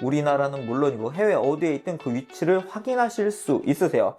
우리나라는 물론이고 해외 어디에 있든 그 위치를 확인하실 수 있으세요.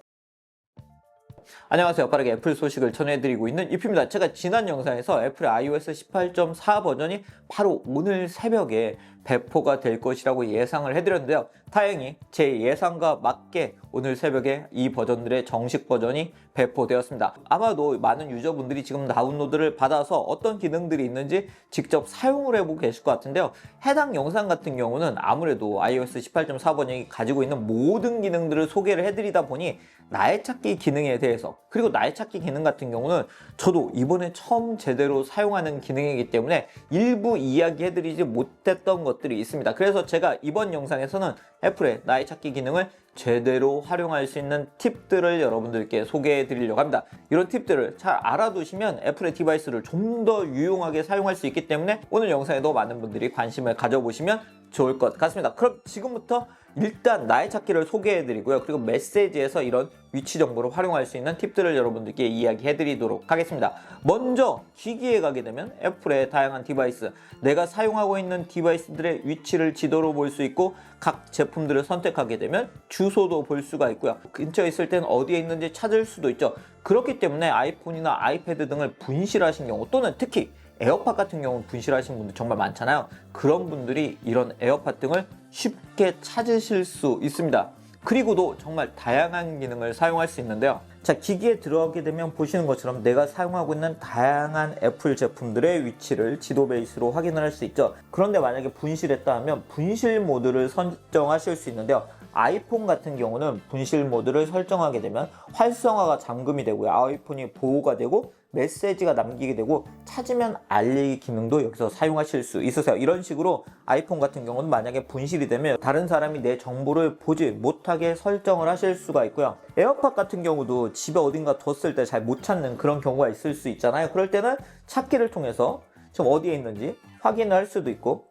안녕하세요. 빠르게 애플 소식을 전해드리고 있는 이프입니다. 제가 지난 영상에서 애플의 iOS 18.4 버전이 바로 오늘 새벽에 배포가 될 것이라고 예상을 해드렸는데요. 다행히 제 예상과 맞게 오늘 새벽에 이 버전들의 정식 버전이 배포되었습니다. 아마도 많은 유저분들이 지금 다운로드를 받아서 어떤 기능들이 있는지 직접 사용을 해보고 계실 것 같은데요. 해당 영상 같은 경우는 아무래도 iOS 18.4 버전이 가지고 있는 모든 기능들을 소개를 해드리다 보니 나의 찾기 기능에 대해서, 그리고 나의 찾기 기능 같은 경우는 저도 이번에 처음 제대로 사용하는 기능이기 때문에 일부 이야기해드리지 못했던 것들이 있습니다. 그래서 제가 이번 영상에서는 애플의 나의 찾기 기능을 제대로 활용할 수 있는 팁들을 여러분들께 소개해 드리려고 합니다. 이런 팁들을 잘 알아두시면 애플의 디바이스를 좀 더 유용하게 사용할 수 있기 때문에 오늘 영상에도 많은 분들이 관심을 가져보시면 좋을 것 같습니다. 그럼 지금부터 일단 나의 찾기를 소개해 드리고요. 그리고 메시지에서 이런 위치 정보를 활용할 수 있는 팁들을 여러분들께 이야기해 드리도록 하겠습니다. 먼저 기기에 가게 되면 애플의 다양한 디바이스, 내가 사용하고 있는 디바이스들의 위치를 지도로 볼 수 있고 각 제품들을 선택하게 되면 주소도 볼 수가 있고요. 근처에 있을 때는 어디에 있는지 찾을 수도 있죠. 그렇기 때문에 아이폰이나 아이패드 등을 분실하신 경우, 또는 특히 에어팟 같은 경우는 분실하신 분들 정말 많잖아요. 그런 분들이 이런 에어팟 등을 쉽게 찾으실 수 있습니다. 그리고도 정말 다양한 기능을 사용할 수 있는데요. 자, 기기에 들어가게 되면 보시는 것처럼 내가 사용하고 있는 다양한 애플 제품들의 위치를 지도 베이스로 확인을 할 수 있죠. 그런데 만약에 분실했다 하면 분실 모드를 설정하실 수 있는데요. 아이폰 같은 경우는 분실 모드를 설정하게 되면 활성화가 잠금이 되고요. 아이폰이 보호가 되고 메시지가 남기게 되고 찾으면 알리기 기능도 여기서 사용하실 수 있으세요. 이런 식으로 아이폰 같은 경우는 만약에 분실이 되면 다른 사람이 내 정보를 보지 못하게 설정을 하실 수가 있고요. 에어팟 같은 경우도 집에 어딘가 뒀을 때 잘 못 찾는 그런 경우가 있을 수 있잖아요. 그럴 때는 찾기를 통해서 지금 어디에 있는지 확인을 할 수도 있고,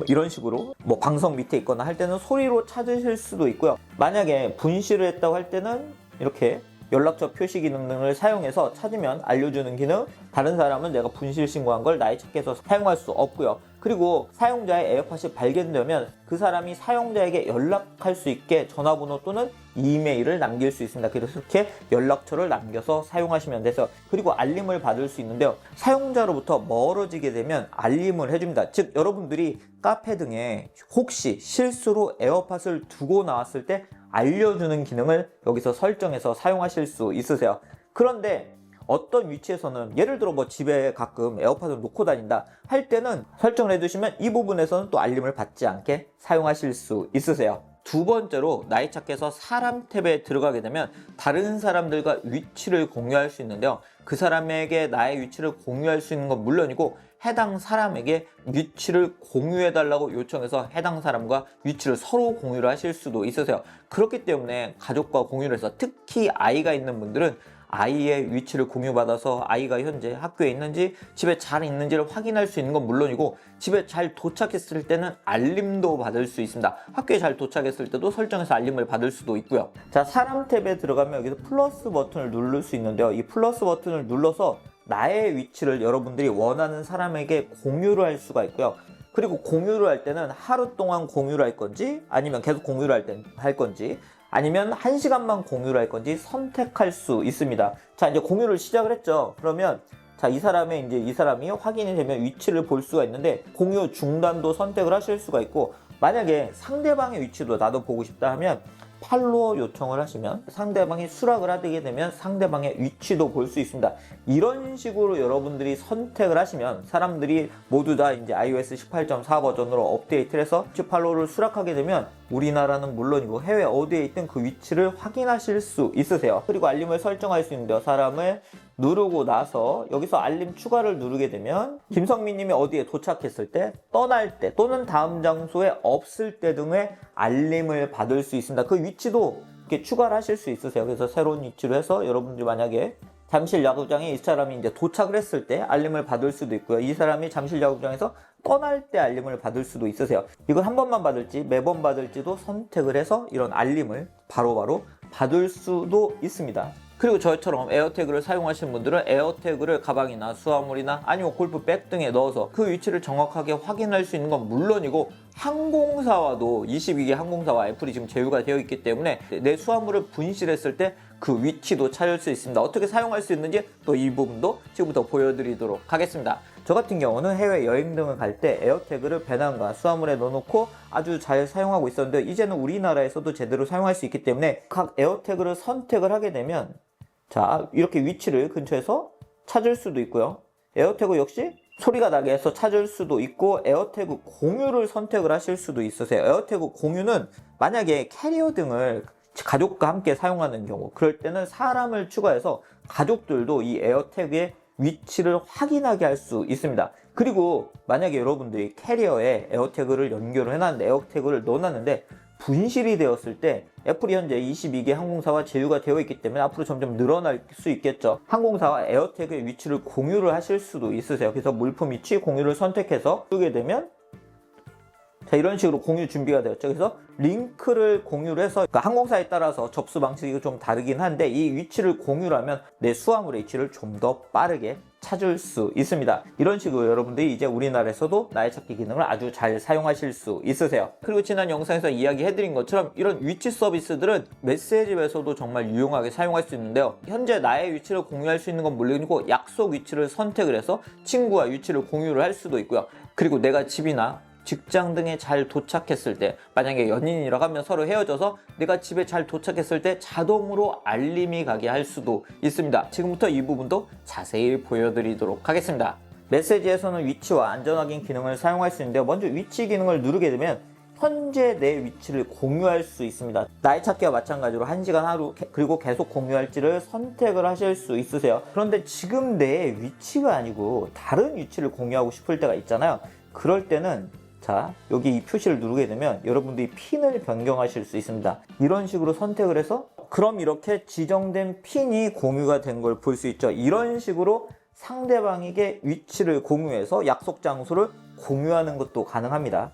이런 식으로 방석 밑에 있거나 할 때는 소리로 찾으실 수도 있고요. 만약에 분실을 했다고 할 때는 이렇게 연락처 표시 기능을 사용해서 찾으면 알려주는 기능, 다른 사람은 내가 분실 신고한 걸 나의 찾기에서 사용할 수 없고요. 그리고 사용자의 에어팟이 발견되면 그 사람이 사용자에게 연락할 수 있게 전화번호 또는 이메일을 남길 수 있습니다. 그래서 이렇게 연락처를 남겨서 사용하시면 돼서, 그리고 알림을 받을 수 있는데요. 사용자로부터 멀어지게 되면 알림을 해줍니다. 즉 여러분들이 카페 등에 혹시 실수로 에어팟을 두고 나왔을 때 알려주는 기능을 여기서 설정해서 사용하실 수 있으세요. 그런데 어떤 위치에서는, 예를 들어 집에 가끔 에어팟을 놓고 다닌다 할 때는 설정을 해두시면 이 부분에서는 또 알림을 받지 않게 사용하실 수 있으세요. 두 번째로 나의 찾기에서 사람 탭에 들어가게 되면 다른 사람들과 위치를 공유할 수 있는데요. 그 사람에게 나의 위치를 공유할 수 있는 건 물론이고 해당 사람에게 위치를 공유해달라고 요청해서 해당 사람과 위치를 서로 공유를 하실 수도 있으세요. 그렇기 때문에 가족과 공유를 해서, 특히 아이가 있는 분들은 아이의 위치를 공유받아서 아이가 현재 학교에 있는지 집에 잘 있는지를 확인할 수 있는 건 물론이고 집에 잘 도착했을 때는 알림도 받을 수 있습니다. 학교에 잘 도착했을 때도 설정해서 알림을 받을 수도 있고요. 자, 사람 탭에 들어가면 여기서 플러스 버튼을 누를 수 있는데요. 이 플러스 버튼을 눌러서 나의 위치를 여러분들이 원하는 사람에게 공유를 할 수가 있고요. 그리고 공유를 할 때는 하루 동안 공유를 할 건지, 아니면 계속 공유를 할 건지, 아니면 1시간만 공유를 할 건지 선택할 수 있습니다. 자, 이제 공유를 시작을 했죠. 그러면 자, 이 사람이 확인이 되면 위치를 볼 수가 있는데 공유 중단도 선택을 하실 수가 있고, 만약에 상대방의 위치도 나도 보고 싶다 하면 팔로워 요청을 하시면 상대방이 수락을 하게 되면 상대방의 위치도 볼 수 있습니다. 이런 식으로 여러분들이 선택을 하시면 사람들이 모두 다 이제 iOS 18.4 버전으로 업데이트를 해서 위치 팔로우를 수락하게 되면 우리나라는 물론이고 해외 어디에 있든 그 위치를 확인하실 수 있으세요. 그리고 알림을 설정할 수 있는데요. 사람을 누르고 나서 여기서 알림 추가를 누르게 되면 김성민 님이 어디에 도착했을 때, 떠날 때, 또는 다음 장소에 없을 때 등의 알림을 받을 수 있습니다. 그 위치도 이렇게 추가를 하실 수 있으세요. 그래서 새로운 위치로 해서 여러분들이 만약에 잠실 야구장에 이 사람이 이제 도착을 했을 때 알림을 받을 수도 있고요. 이 사람이 잠실 야구장에서 떠날 때 알림을 받을 수도 있으세요. 이걸 한 번만 받을지 매번 받을지도 선택을 해서 이런 알림을 바로바로 받을 수도 있습니다. 그리고 저처럼 에어태그를 사용하시는 분들은 에어태그를 가방이나 수화물이나 아니면 골프백 등에 넣어서 그 위치를 정확하게 확인할 수 있는 건 물론이고, 항공사와도 22개 항공사와 애플이 지금 제휴가 되어 있기 때문에 내 수화물을 분실했을 때 그 위치도 찾을 수 있습니다. 어떻게 사용할 수 있는지 또 이 부분도 지금부터 보여드리도록 하겠습니다. 저 같은 경우는 해외 여행 등을 갈 때 에어태그를 배낭과 수화물에 넣어놓고 아주 잘 사용하고 있었는데, 이제는 우리나라에서도 제대로 사용할 수 있기 때문에 각 에어태그를 선택을 하게 되면 자, 이렇게 위치를 근처에서 찾을 수도 있고요. 에어태그 역시 소리가 나게 해서 찾을 수도 있고, 에어태그 공유를 선택을 하실 수도 있으세요. 에어태그 공유는 만약에 캐리어 등을 가족과 함께 사용하는 경우, 그럴 때는 사람을 추가해서 가족들도 이 에어태그의 위치를 확인하게 할 수 있습니다. 그리고 만약에 여러분들이 캐리어에 에어태그를 연결을 해놨는데, 에어태그를 넣어놨는데 분실이 되었을 때 애플이 현재 22개 항공사와 제휴가 되어 있기 때문에 앞으로 점점 늘어날 수 있겠죠. 항공사와 에어태그의 위치를 공유를 하실 수도 있으세요. 그래서 물품 위치 공유를 선택해서 쓰게 되면 자, 이런 식으로 공유 준비가 되었죠. 그래서 링크를 공유를 해서, 그러니까 항공사에 따라서 접수 방식이 좀 다르긴 한데 이 위치를 공유를 하면 내 수화물의 위치를 좀 더 빠르게 찾을 수 있습니다. 이런 식으로 여러분들이 이제 우리나라에서도 나의 찾기 기능을 아주 잘 사용하실 수 있으세요. 그리고 지난 영상에서 이야기해드린 것처럼 이런 위치 서비스들은 메시지에서도 정말 유용하게 사용할 수 있는데요. 현재 나의 위치를 공유할 수 있는 건 물론이고, 약속 위치를 선택을 해서 친구와 위치를 공유를 할 수도 있고요. 그리고 내가 집이나 직장 등에 잘 도착했을 때, 만약에 연인이라고 하면 서로 헤어져서 내가 집에 잘 도착했을 때 자동으로 알림이 가게 할 수도 있습니다. 지금부터 이 부분도 자세히 보여드리도록 하겠습니다. 메시지에서는 위치와 안전 확인 기능을 사용할 수 있는데요. 먼저 위치 기능을 누르게 되면 현재 내 위치를 공유할 수 있습니다. 나의 찾기와 마찬가지로 1시간 하루 그리고 계속 공유할지를 선택을 하실 수 있으세요. 그런데 지금 내 위치가 아니고 다른 위치를 공유하고 싶을 때가 있잖아요. 그럴 때는 자, 여기 이 표시를 누르게 되면 여러분들이 핀을 변경하실 수 있습니다. 이런 식으로 선택을 해서 그럼 이렇게 지정된 핀이 공유가 된 걸 볼 수 있죠. 이런 식으로 상대방에게 위치를 공유해서 약속 장소를 공유하는 것도 가능합니다.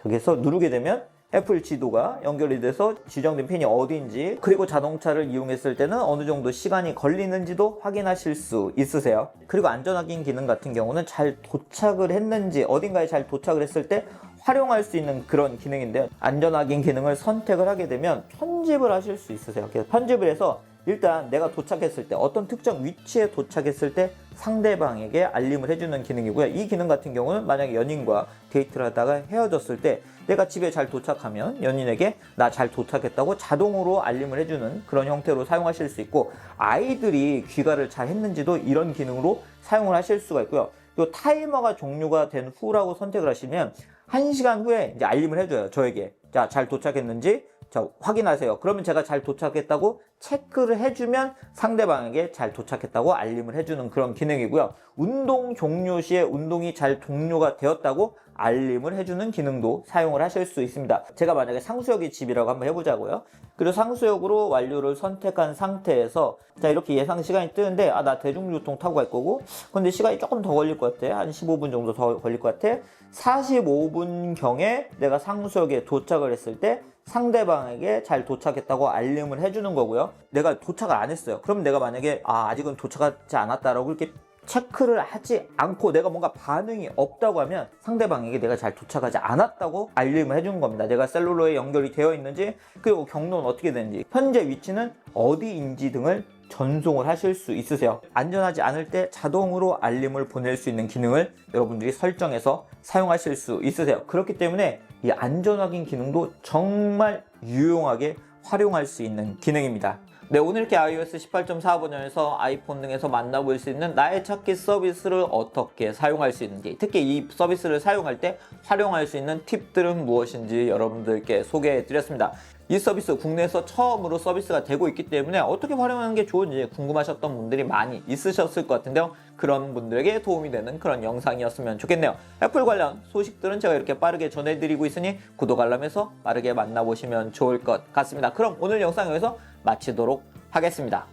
여기서 누르게 되면 애플 지도가 연결이 돼서 지정된 핀이 어디인지, 그리고 자동차를 이용했을 때는 어느 정도 시간이 걸리는지도 확인하실 수 있으세요. 그리고 안전 확인 기능 같은 경우는 잘 도착을 했는지, 어딘가에 잘 도착을 했을 때 활용할 수 있는 그런 기능인데요. 안전 확인 기능을 선택을 하게 되면 편집을 하실 수 있으세요. 그래서 편집을 해서 일단 내가 도착했을 때, 어떤 특정 위치에 도착했을 때 상대방에게 알림을 해주는 기능이고요. 이 기능 같은 경우는 만약에 연인과 데이트를 하다가 헤어졌을 때 내가 집에 잘 도착하면 연인에게 나 잘 도착했다고 자동으로 알림을 해주는 그런 형태로 사용하실 수 있고, 아이들이 귀가를 잘 했는지도 이런 기능으로 사용을 하실 수가 있고요. 또 타이머가 종료가 된 후라고 선택을 하시면 1시간 후에 이제 알림을 해줘요. 저에게 자, 잘 도착했는지 자, 확인하세요. 그러면 제가 잘 도착했다고 체크를 해주면 상대방에게 잘 도착했다고 알림을 해주는 그런 기능이고요. 운동 종료 시에 운동이 잘 종료가 되었다고 알림을 해주는 기능도 사용을 하실 수 있습니다. 제가 만약에 상수역이 집이라고 한번 해보자고요. 그리고 상수역으로 완료를 선택한 상태에서 자, 이렇게 예상 시간이 뜨는데 나 대중교통 타고 갈 거고, 근데 시간이 조금 더 걸릴 것 같아. 한 15분 정도 더 걸릴 것 같아. 45분 경에 내가 상수역에 도착을 했을 때 상대방에게 잘 도착했다고 알림을 해주는 거고요. 내가 도착을 안 했어요. 그럼 내가 만약에 아직은 도착하지 않았다라고 이렇게 체크를 하지 않고 내가 뭔가 반응이 없다고 하면 상대방에게 내가 잘 도착하지 않았다고 알림을 해주는 겁니다. 내가 셀룰러에 연결이 되어 있는지, 그리고 경로는 어떻게 되는지, 현재 위치는 어디인지 등을 전송을 하실 수 있으세요. 안전하지 않을 때 자동으로 알림을 보낼 수 있는 기능을 여러분들이 설정해서 사용하실 수 있으세요. 그렇기 때문에 이 안전 확인 기능도 정말 유용하게 활용할 수 있는 기능입니다. 네, 오늘 이렇게 iOS 18.4 버전에서 아이폰 등에서 만나볼 수 있는 나의 찾기 서비스를 어떻게 사용할 수 있는지, 특히 이 서비스를 사용할 때 활용할 수 있는 팁들은 무엇인지 여러분들께 소개해 드렸습니다. 이 서비스 국내에서 처음으로 서비스가 되고 있기 때문에 어떻게 활용하는 게 좋은지 궁금하셨던 분들이 많이 있으셨을 것 같은데요. 그런 분들에게 도움이 되는 그런 영상이었으면 좋겠네요. 애플 관련 소식들은 제가 이렇게 빠르게 전해드리고 있으니 구독, 알람에서 빠르게 만나보시면 좋을 것 같습니다. 그럼 오늘 영상 여기서 마치도록 하겠습니다.